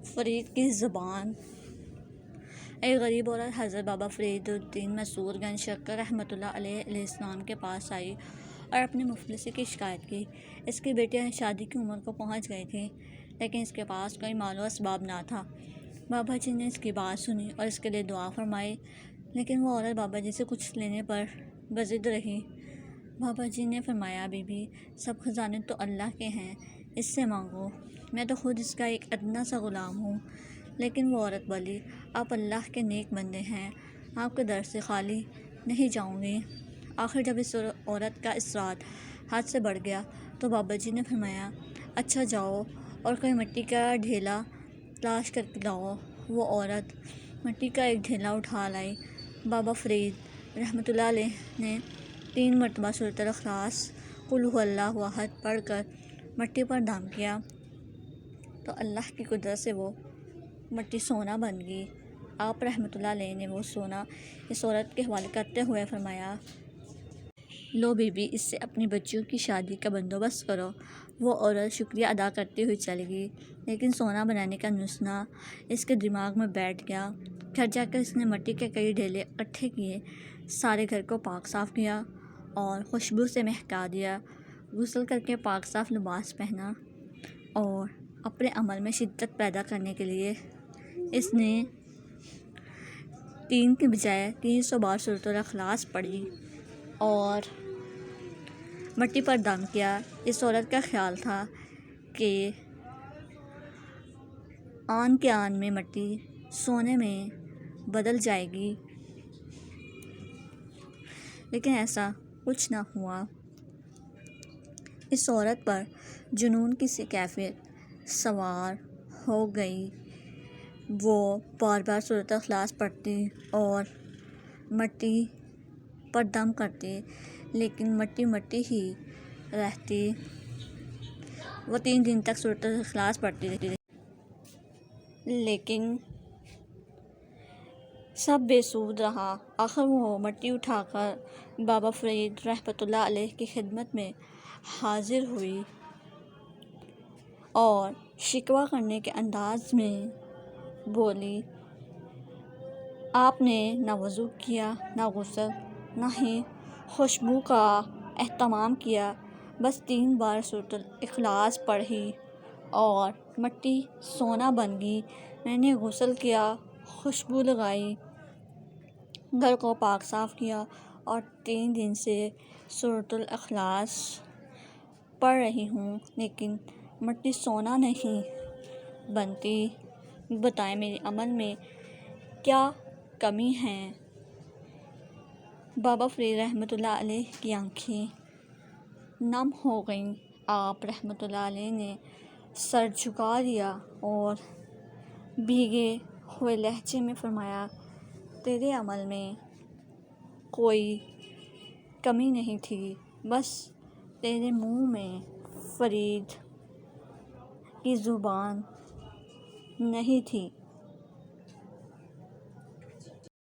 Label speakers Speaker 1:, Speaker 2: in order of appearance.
Speaker 1: فرید کی زبان۔ ایک غریب عورت حضرت بابا فرید الدین مسعود گنج شکر رحمۃ اللہ علیہ السلام کے پاس آئی اور اپنی مفلسی کی شکایت کی۔ اس کی بیٹیاں شادی کی عمر کو پہنچ گئی تھیں، لیکن اس کے پاس کوئی مال و اسباب نہ تھا۔ بابا جی نے اس کی بات سنی اور اس کے لیے دعا فرمائی، لیکن وہ عورت بابا جی سے کچھ لینے پر بضد رہی۔ بابا جی نے فرمایا، بی بی، سب خزانے تو اللہ کے ہیں، اس سے مانگو، میں تو خود اس کا ایک ادنا سا غلام ہوں۔ لیکن وہ عورت بولی، آپ اللہ کے نیک بندے ہیں، آپ کے در سے خالی نہیں جاؤں گی۔ آخر جب اس عورت کا اصرار حد سے بڑھ گیا تو بابا جی نے فرمایا، اچھا جاؤ اور کوئی مٹی کا ڈھیلا تلاش کر کے لاؤ۔ وہ عورت مٹی کا ایک ڈھیلا اٹھا لائی۔ بابا فرید رحمۃ اللہ علیہ نے 3 مرتبہ سورۃ الاخلاص قل ھو اللہ احد پڑھ کر مٹی پر دم کیا تو اللہ کی قدرت سے وہ مٹی سونا بن گئی۔ آپ رحمۃ اللہ علیہ نے وہ سونا اس عورت کے حوالے کرتے ہوئے فرمایا، لو بی بی، اس سے اپنی بچیوں کی شادی کا بندوبست کرو۔ وہ عورت شکریہ ادا کرتی ہوئی چلی گئی، لیکن سونا بنانے کا نسخہ اس کے دماغ میں بیٹھ گیا۔ گھر جا کر اس نے مٹی کے کئی ڈھیلے اکٹھے کیے، سارے گھر کو پاک صاف کیا اور خوشبو سے مہکا دیا۔ غسل کر کے پاک صاف لباس پہنا اور اپنے عمل میں شدت پیدا کرنے کے لیے اس نے 3 کی بجائے 300 بار سورۃ الاخلاص پڑھی اور مٹی پر دم کیا۔ اس عورت کا خیال تھا کہ آن کے آن میں مٹی سونے میں بدل جائے گی، لیکن ایسا کچھ نہ ہوا۔ اس عورت پر جنون کی سی کیفیت سوار ہو گئی۔ وہ بار بار سورۃ الاخلاص پڑھتی اور مٹی پر دم کرتی، لیکن مٹی مٹی ہی رہتی۔ وہ 3 دن تک سورۃ الاخلاص پڑھتی رہی، لیکن سب بے سود رہا۔ آخر وہ مٹی اٹھا کر بابا فرید رحمۃ اللہ علیہ کی خدمت میں حاضر ہوئی اور شکوہ کرنے کے انداز میں بولی، آپ نے نہ وضو کیا، نہ غسل، نہ ہی خوشبو کا اہتمام کیا، بس 3 بار سورۃ الاخلاص پڑھی اور مٹی سونا بن گئی۔ میں نے غسل کیا، خوشبو لگائی، گھر کو پاک صاف کیا اور 3 دن سے سورۃ الاخلاص پڑھ رہی ہوں، لیکن مٹی سونا نہیں بنتی۔ بتائیں میرے عمل میں کیا کمی ہے؟ بابا فرید رحمۃ اللہ علیہ کی آنکھیں نم ہو گئیں۔ آپ رحمۃ اللہ علیہ نے سر جھکا دیا اور بھیگے ہوئے لہجے میں فرمایا، تیرے عمل میں کوئی کمی نہیں تھی، بس تیرے منہ میں فرید کی زبان نہیں تھی۔